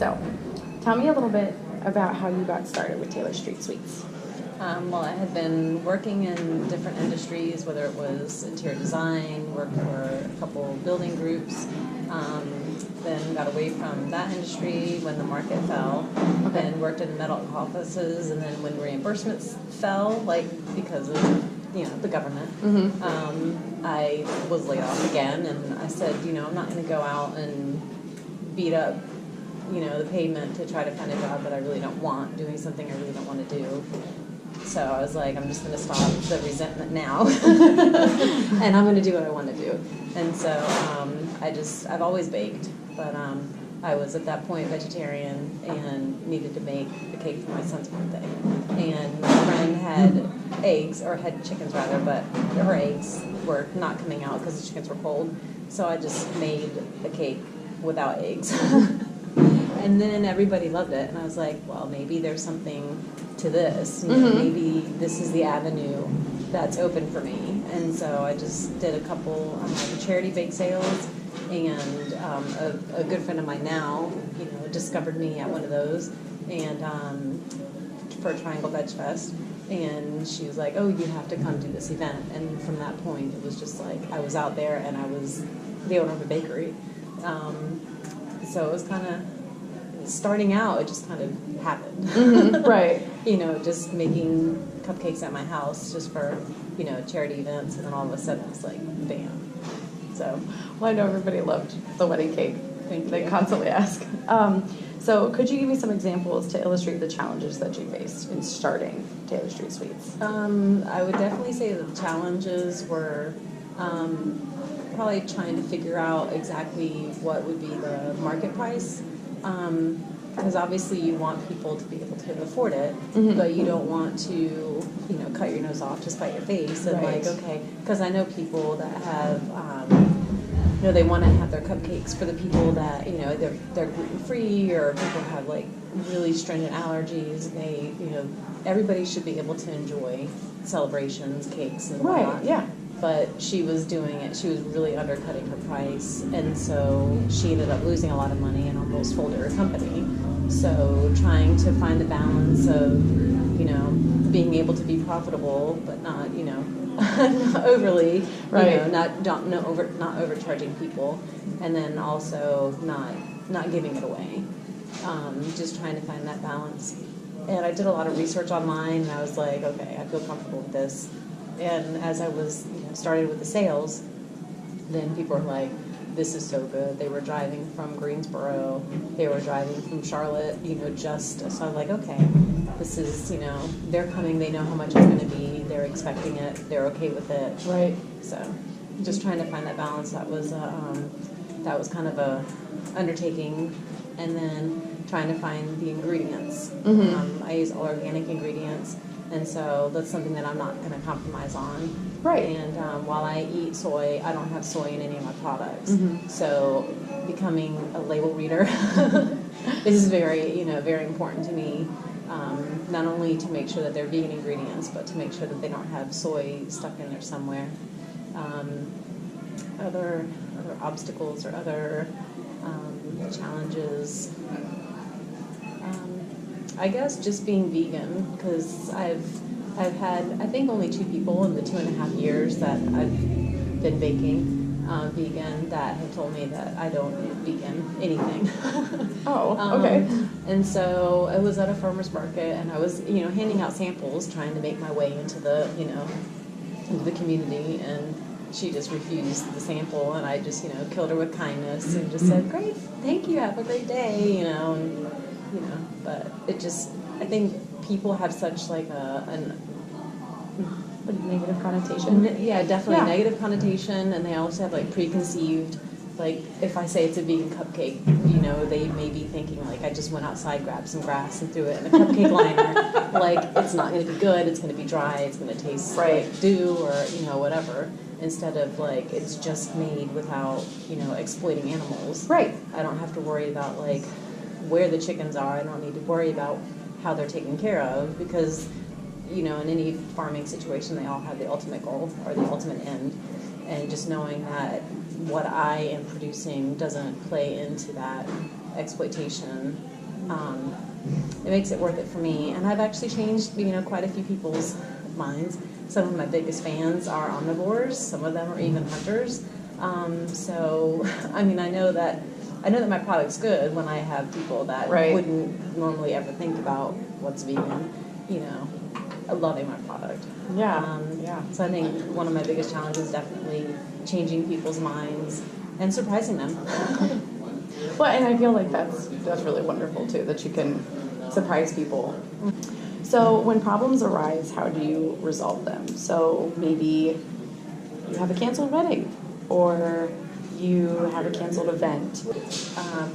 So, tell me a little bit about how you got started with Taylor Street Sweets. Well, I had been working in different industries, whether it was interior design, worked for a couple building groups, then got away from that industry when the market fell, then worked in medical offices, and then when reimbursements fell, like because of the government, I was laid off again, and I said, I'm not going to go out and beat up the pavement to try to find a job that I really don't want, doing something I really don't want to do. So I was like, I'm just going to stop the resentment now, and I'm going to do what I want to do. And so I've always baked, but I was at that point vegetarian and needed to make a cake for my son's birthday. And my friend had eggs, or had chickens rather, but her eggs were not coming out because the chickens were cold. So I just made a cake without eggs. And then everybody loved it, and I was like, well, maybe there's something to this. Maybe this is the avenue that's open for me. And so I just did a couple charity bake sales, and a good friend of mine now, discovered me at one of those, and for Triangle Veg Fest. And she was like, oh, you have to come do this event. And from that point, it was just like I was out there, and I was the owner of a bakery. So it was kind of, starting out, it just kind of happened. Right. Just making cupcakes at my house just for, charity events, and then all of a sudden it's like, bam. So, well, I know everybody loved the wedding cake. They constantly ask. So could you give me some examples to illustrate the challenges that you faced in starting Taylor Street Sweets? I would definitely say that the challenges were probably trying to figure out exactly what would be the market price. Because obviously you want people to be able to afford it, but you don't want to, cut your nose off to spite your face. And because I know people that have, they want to have their cupcakes for the people that, they're gluten-free, or people have like really stringent allergies. Everybody should be able to enjoy celebrations, cakes, and whatnot. Right, yeah. But she was doing it, she was really undercutting her price, and so she ended up losing a lot of money and almost folded her company. So trying to find the balance of, being able to be profitable, but not, not overly, right. not overcharging people, and then also not giving it away. Just trying to find that balance. And I did a lot of research online, and I was like, okay, I feel comfortable with this. And as I was started with the sales, then people were like, this is so good. They were driving from Greensboro. They were driving from Charlotte, so I'm like, okay, this is, they're coming. They know how much it's going to be. They're expecting it. They're okay with it. Right. So just trying to find that balance. That was kind of a undertaking. And then trying to find the ingredients. I use all organic ingredients. And so that's something that I'm not going to compromise on. Right. And while I eat soy, I don't have soy in any of my products. So becoming a label reader is very, very important to me. Not only to make sure that they're vegan ingredients, but to make sure that they don't have soy stuck in there somewhere. Other obstacles or other challenges. I guess just being vegan, because I've had, I think, only 2 people in the 2.5 years that I've been baking vegan that have told me that I don't eat vegan anything. Oh, okay. And so I was at a farmer's market, and I was, handing out samples, trying to make my way into the, into the community, and she just refused the sample, and I just, killed her with kindness and just said, great, thank you, have a great day, and, but it just, I think people have such like a negative connotation. Yeah, definitely negative connotation, and they also have like preconceived, like if I say it's a vegan cupcake, they may be thinking like I just went outside, grabbed some grass and threw it in a cupcake liner. Like it's not going to be good, it's going to be dry, it's going to taste like dew or whatever. Instead of like it's just made without exploiting animals. Right. I don't have to worry about like where the chickens are. I don't need to worry about how they're taken care of, because in any farming situation they all have the ultimate goal or the ultimate end, and just knowing that what I am producing doesn't play into that exploitation. It makes it worth it for me. And I've actually changed, quite a few people's minds. Some of my biggest fans are omnivores. Some of them are even hunters. So, I know that my product's good when I have people that wouldn't normally ever think about what's vegan, loving my product. Yeah. So I think one of my biggest challenges is definitely changing people's minds and surprising them. Well, and I feel like that's really wonderful too, that you can surprise people. So when problems arise, how do you resolve them? So maybe you have a canceled wedding, or you have a canceled event.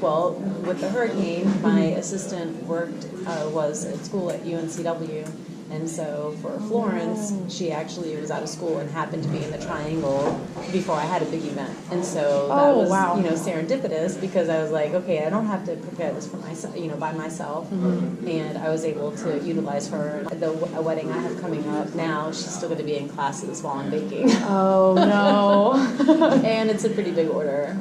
Well, with the hurricane, my assistant was at school at UNCW. And so for Florence, she actually was out of school and happened to be in the Triangle before I had a big event. And so that was, serendipitous, because I was like, okay, I don't have to prepare this for myself, by myself. And I was able to utilize her. A wedding I have coming up now, she's still going to be in classes while I'm baking. Oh, no. And it's a pretty big order.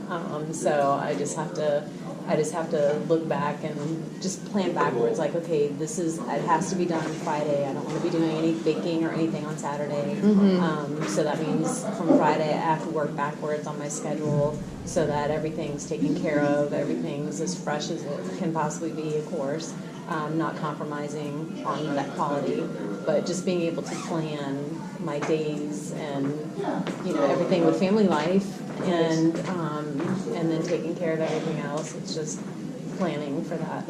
So I just have to look back and just plan backwards. Like, okay, it has to be done Friday. I don't want to be doing any baking or anything on Saturday. So that means from Friday I have to work backwards on my schedule so that everything's taken care of, everything's as fresh as it can possibly be, of course. Not compromising on that quality, but just being able to plan my days and everything with family life, and then taking care of everything else. It's just planning for that.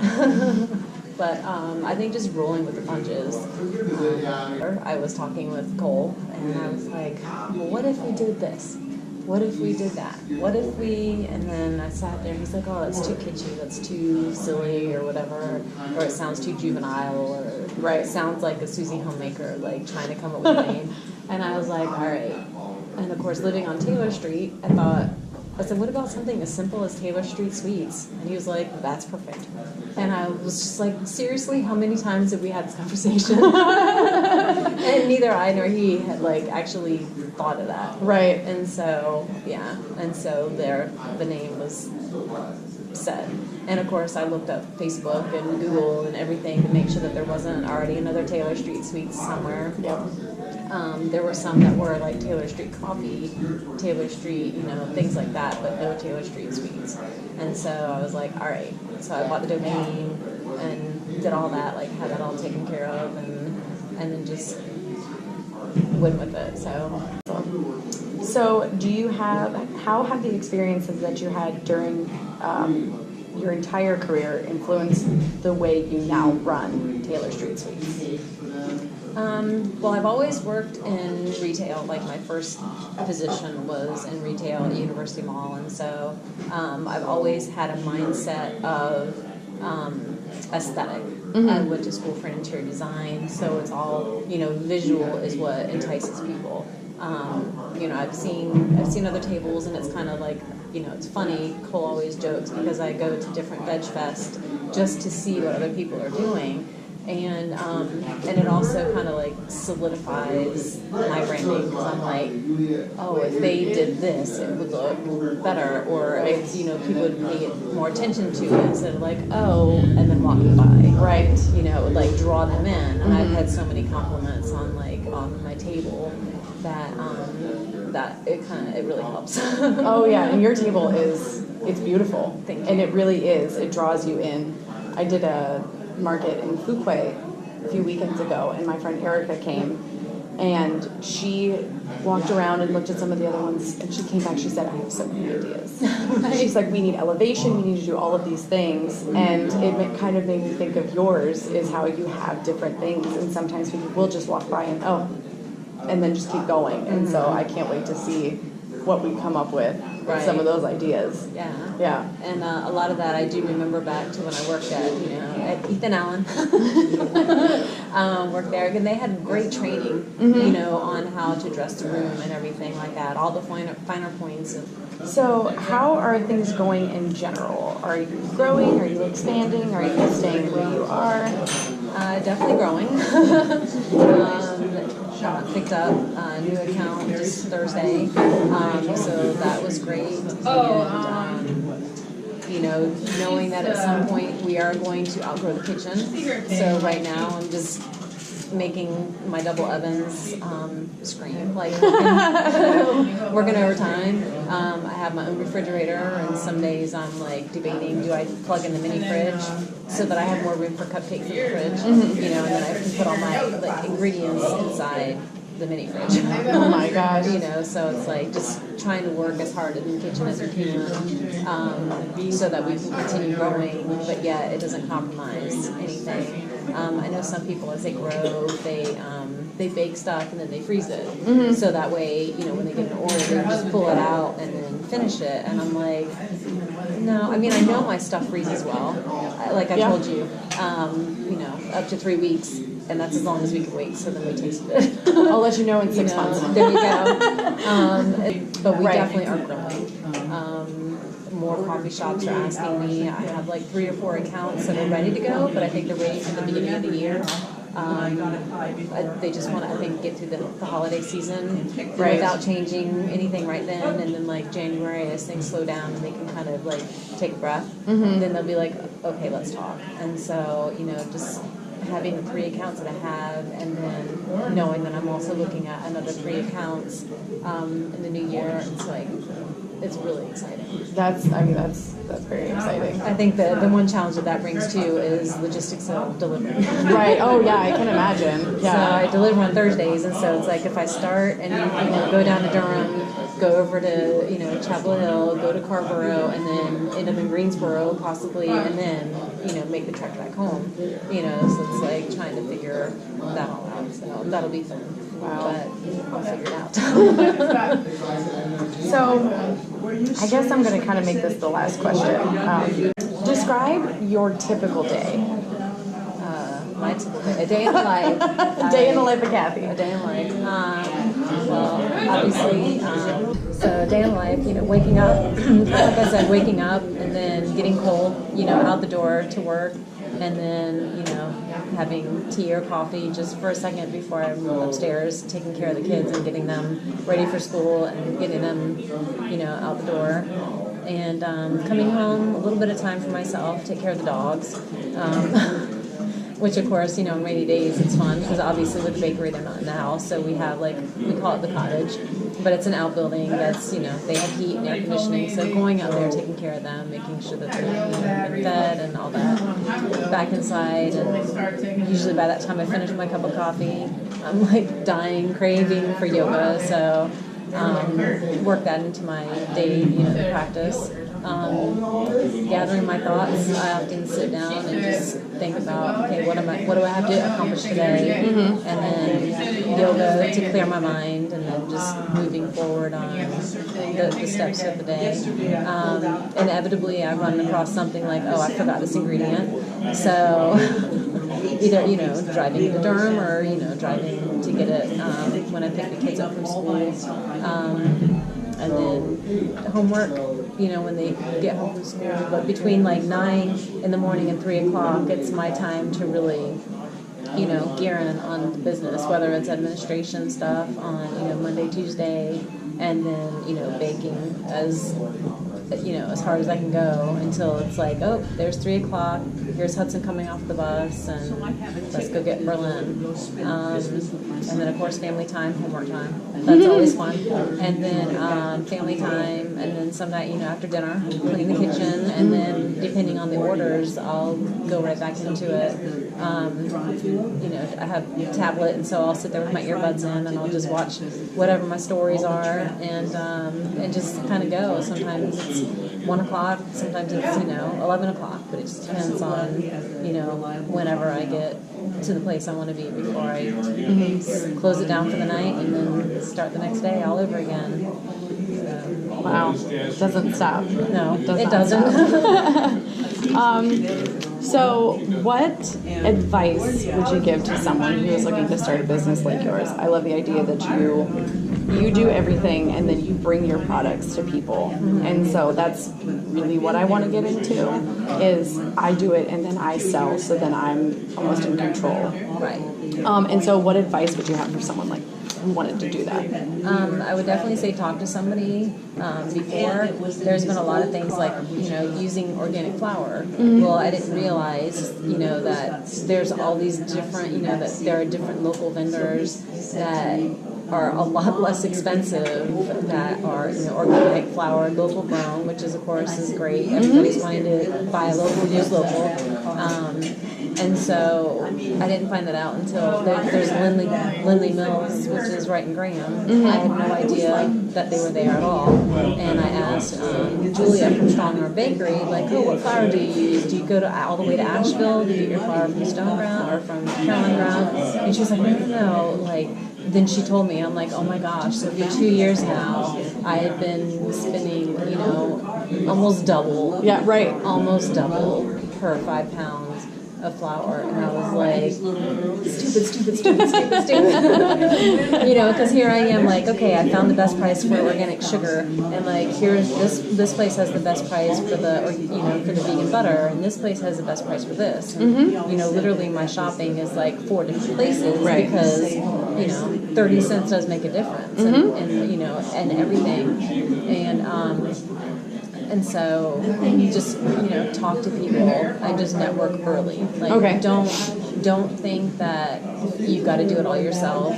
But I think just rolling with the punches. I was talking with Cole, and I was like, well, what if we did this? What if we did that? What if we, and then I sat there and he's like, oh, that's too kitschy, that's too silly or whatever, or it sounds too juvenile, or it sounds like a Susie Homemaker, like trying to come up with a name. And I was like, all right. And of course, living on Taylor Street, I said, what about something as simple as Taylor Street Sweets? And he was like, that's perfect. And I was just like, seriously, how many times have we had this conversation? And neither I nor he had actually thought of that. Right. And so, the name was set. And of course, I looked up Facebook and Google and everything to make sure that there wasn't already another Taylor Street Sweets somewhere. Yep. There were some that were like Taylor Street Coffee, Taylor Street, things like that, but no Taylor Street Sweets. And so I was like, all right. So I bought the domain and did all that, had that all taken care of, and then just went with it. So how have the experiences that you had during your entire career influenced the way you now run Taylor Street Sweets? Well, I've always worked in retail. My first position was in retail at University Mall, and so I've always had a mindset of aesthetic. I went to school for interior design, so it's all, visual is what entices people. I've seen other tables, and it's kind of it's funny. Cole always jokes because I go to different veg fest just to see what other people are doing. And it also kind of solidifies my branding, because I'm like, oh, if they did this, it would look better, or if people would pay more attention to it instead of oh, and then walking by, right? It would draw them in. And I've had so many compliments on my table that it really helps. Oh yeah, and your table it's beautiful. Thank you. And it really is. It draws you in. I did a market in Fuquay a few weekends ago, and my friend Erica came, and she walked around and looked at some of the other ones, and she came back, she said, I have so many ideas. She's like, we need elevation, we need to do all of these things, and it kind of made me think of yours, is how you have different things, and sometimes people will just walk by and then just keep going, and so I can't wait to see what we come up with some of those ideas. Yeah. And a lot of that I do remember back to when I worked at Ethan Allen. Worked there, and they had great training, on how to dress the room and everything like that, all the finer points. So how are things going in general? Are you growing? Are you expanding? Are you staying where you are? Definitely growing. Picked up a new account just Thursday, so that was great. And you know, knowing that at some point we are going to outgrow the kitchen. So right now I'm just making my double ovens scream, like working overtime. I have my own refrigerator, and some days I'm like debating, do I plug in the mini fridge so that I have more room for cupcakes in the fridge, you know, and then I can put all my like ingredients inside the mini fridge. Oh my gosh. You know, so it's like just trying to work as hard in the kitchen as we can, so that we can continue growing, but yet it doesn't compromise anything. I know some people, as they grow, they bake stuff and then they freeze it. So that way, you know, when they get an order, they just pull it out and then finish it. And I'm like, no, I mean, I know my stuff freezes well. Like I told you, you know, up to 3 weeks. And that's as long as we can wait, so then we taste it. I'll let you know in 6 months. There you go. But we definitely are growing. More coffee shops are asking me. I have like 3 or 4 accounts that are ready to go, but I think they're waiting for the beginning of the year. They just want to, I think, get through the holiday season without changing anything right then. And then like January, as things slow down and they can kind of like take a breath, then they'll be like, okay, let's talk. And so, you know, just having the 3 accounts that I have, and then knowing that I'm also looking at another 3 accounts in the new year, it's like, it's really exciting. That's very exciting. I think the one challenge that brings too is logistics of delivery. Right. Oh yeah, I can imagine. Yeah. So I deliver on Thursdays, and so it's like if I start and you know go down to Durham, go over to you know Chapel Hill, go to Carrboro, and then end up in Greensboro possibly, and then you know make the trek back home. You know, so it's like trying to figure that all out. So that'll be fun. Wow. But I'll figure it out. So I guess I'm going to kind of make this the last question. Describe your typical day. My typical day, a day in the life. A day in the life of Cathy. A day in life. Well, obviously, so a day in life, you know, waking up, like I said, waking up and then getting cold, you know, out the door to work, and then, you know, having tea or coffee just for a second before I'm upstairs, taking care of the kids and getting them ready for school and getting them, you know, out the door. And coming home, a little bit of time for myself, take care of the dogs. Which, of course, you know, on rainy days it's fun because obviously with the bakery they're not in the house, so we have like, we call it the cottage, but it's an outbuilding that's, you know, they have heat and air conditioning, so going out there, taking care of them, making sure that they're been fed and all that, back inside, and usually by that time I finish my cup of coffee, I'm like dying, craving for yoga, so work that into my day, you know, practice. Gathering my thoughts, I often sit down and just think about, okay, what do I have to accomplish today? And then yoga to clear my mind, and then just moving forward on the steps of the day. Inevitably, I run across something like, oh, I forgot this ingredient. So either, you know, driving to Durham or, you know, driving to get it when I pick the kids up from school. And then homework, you know, when they get home from school. But between like 9 in the morning and 3 o'clock, it's my time to really, you know, gear in on the business, whether it's administration stuff on, you know, Monday, Tuesday, and then, you know, baking as, you know, as hard as I can go until it's like, oh, there's 3 o'clock, here's Hudson coming off the bus, and let's go get Berlin. And then, of course, family time, homework time. That's always fun. And then family time, and then some night, you know, after dinner, clean the kitchen, and then depending on the orders, I'll go right back into it. You know, I have a tablet, and so I'll sit there with my earbuds in, and I'll just watch whatever my stories are, and just kind of go. Sometimes it's 1 o'clock, sometimes it's, you know, 11 o'clock, but it just depends on, you know, whenever I get to the place I want to be before I close it down for the night and then start the next day all over again. So. Wow, it doesn't stop. No, it doesn't. So what advice would you give to someone who is looking to start a business like yours? I love the idea that you do everything and then you bring your products to people. And so that's really what I want to get into is I do it and then I sell, so then I'm almost in control. Right. And so what advice would you have for someone like wanted to do that? I would definitely say talk to somebody before. There's been a lot of things like, using organic flour. Well, I didn't realize, that there's all these different, that there are different local vendors that are a lot less expensive, that are organic flour, local grown, which is of course is great. Everybody's wanting to buy local, use local, and so I didn't find that out until there's Lindley Mills, which is right in Graham. I had no idea that they were there at all, and I asked Julia from Strong Arm Bakery, like, oh, what flour do you use? Do you go all the way to Asheville to get your flour from Stone Ground or from Carolyn Ground? And she was like, no, like. Then she told me, I'm like, oh my gosh, so for 2 years now, I have been spending, almost double. Yeah, right. Almost double per 5 pounds of flour. And I was like, stupid. Because here I am, like, okay, I found the best price for organic sugar, and like, here's this place has the best price for the vegan butter, and this place has the best price for this. And, literally my shopping is like 4 different places, right. Because 30 cents does make a difference, and everything, and so you just talk to people and just network early. Like, okay. Don't think that you've got to do it all yourself.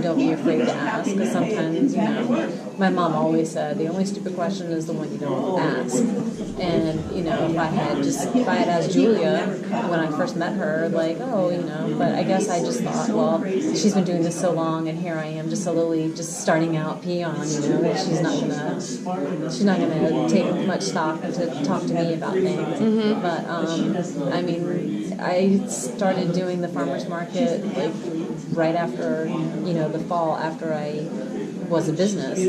Don't be afraid to ask, because sometimes my mom always said the only stupid question is the one you don't ask. And if I had asked Julia when I first met her, like, but I guess I just thought, well, she's been doing this so long, and here I am just slowly just starting out peon, that she's not gonna take much stock to talk to me about things. But I started doing the farmers market like right after the fall, after I was a business.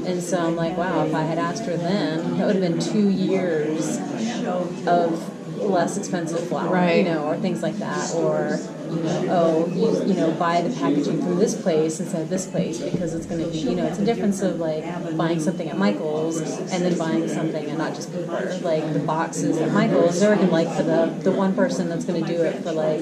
And so I'm like, wow, if I had asked her then, that would have been 2 years of less expensive flour, right. Or things like that, or buy the packaging from this place instead of this place, because it's going to be, it's a difference of like buying something at Michael's and then buying something and not just paper. Like the boxes at Michael's, they're going to like for the one person that's going to do it for like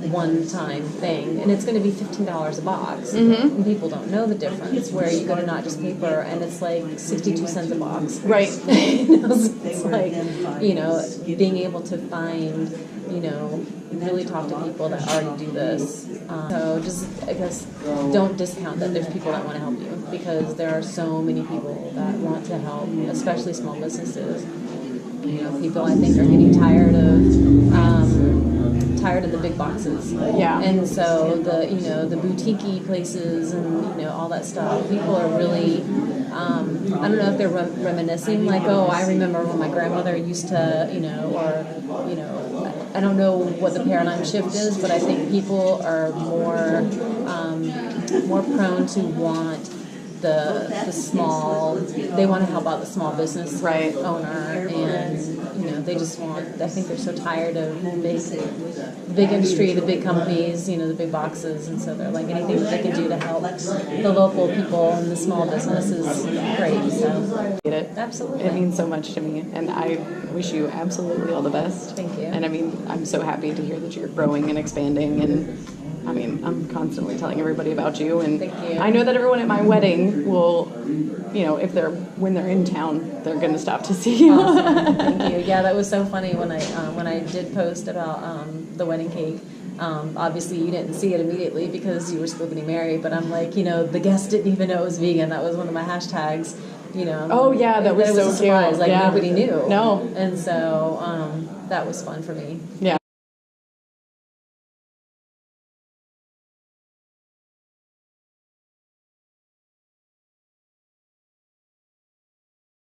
one-time thing, and it's going to be $15 a box, and people don't know the difference, where you go to not just paper and it's like 62 cents a box, right? It's like being able to find really talk to people that already do this. So just, I guess, don't discount that there's people that want to help you, because there are so many people that want to help, especially small businesses. People I think are getting tired of the big boxes. Yeah. And so the boutique-y places and all that stuff, people are really I don't know if they're reminiscing, like, oh, I remember when my grandmother used to, I don't know what the paradigm shift is, but I think people are more prone to want the small, they want to help out the small business right. owner, and they just want, I think they're so tired of the big industry, the big companies, the big boxes, and so they're like, anything that they can do to help the local people and the small business is great. So Get it? Absolutely. It means so much to me, and I wish you absolutely all the best. Thank you. And I'm so happy to hear that you're growing and expanding, and I'm constantly telling everybody about you, and Thank you. I know that everyone at my wedding will, when they're in town, they're going to stop to see you. Awesome. Thank you. Yeah, that was so funny when I did post about the wedding cake. Obviously, you didn't see it immediately because you were still getting married, but I'm like, the guest didn't even know it was vegan. That was one of my hashtags. Oh yeah, that was so a surprise. cute. Like yeah. nobody knew. No. And so that was fun for me. Yeah.